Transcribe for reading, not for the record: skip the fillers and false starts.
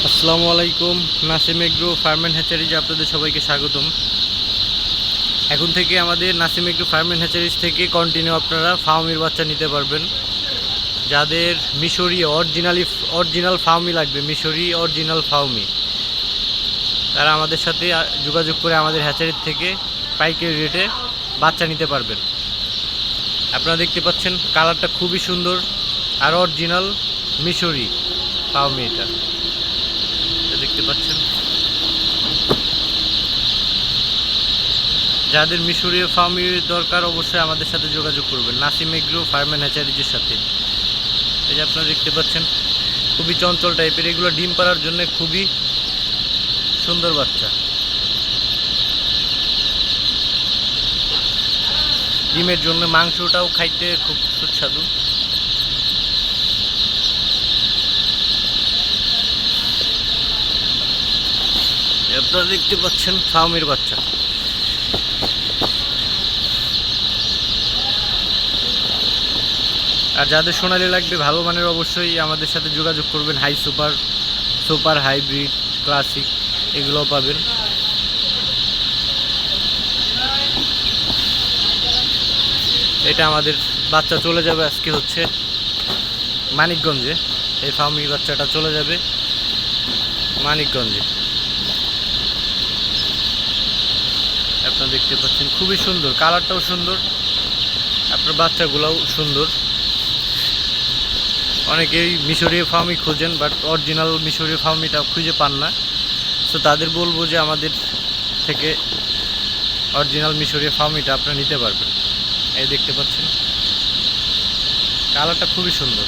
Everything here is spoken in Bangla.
আসসালামু আলাইকুম। নাসিম এগ্রো ফার্ম অ্যান্ড হ্যাচারিজে আপনাদের সবাইকে স্বাগতম। এখন থেকে আমাদের Nasim agro farm and hatcheries থেকে কন্টিনিউ আপনারা ফার্মির বাচ্চা নিতে পারবেন। যাদের মিশরি অরিজিনাল ফার্মি লাগবে, মিশরি অরিজিনাল ফার্মি, তারা আমাদের সাথে যোগাযোগ করে আমাদের হ্যাচারির থেকে পাইকারি রেটে বাচ্চা নিতে পারবেন। আপনারা দেখতে পাচ্ছেন কালারটা খুবই সুন্দর আর অরিজিনাল মিশরি ফার্মি। এটা দেখতে পাচ্ছেন। যাদের মিশরীয় ফার্মের দরকার অবশ্যই আমাদের সাথে যোগাযোগ করবেন নাসিম এগ্রো ফার্ম অ্যান্ড হ্যাচারিজের সাথে। এই যে আপনারা দেখতে পাচ্ছেন খুবই চঞ্চল টাইপের, এগুলো ডিম পাড়ার জন্য খুবই সুন্দর বাচ্চা। ডিমের জন্য মাংসটাও খাইতে খুব সুস্বাদু। আপনারা দেখতে পাচ্ছেন ফার্মের বাচ্চা। আর যাদের সোনালি লাগবে ভালো মানের অবশ্যই আমাদের সাথে যোগাযোগ করবেন। হাই সুপার হাইব্রিড ক্লাসিক এগুলোও পাবেন। এটা আমাদের বাচ্চা চলে যাবে আজকে হচ্ছে মানিকগঞ্জে। এই ফার্মি বাচ্চাটা চলে যাবে মানিকগঞ্জে। আপনারা দেখতে পাচ্ছেন খুবই সুন্দর, কালারটাও সুন্দর, আপনার বাচ্চাগুলোও সুন্দর। অনেকেই মিশরীয় ফার্মই খোঁজেন, বাট অরিজিনাল মিশরীয় ফার্মিটা খুঁজে পান না। সো তাদের বলবো যে আমাদের থেকে অরিজিনাল মিশরীয় ফার্মিটা আপনারা নিতে পারবেন। এই দেখতে পাচ্ছেন কালারটা খুবই সুন্দর।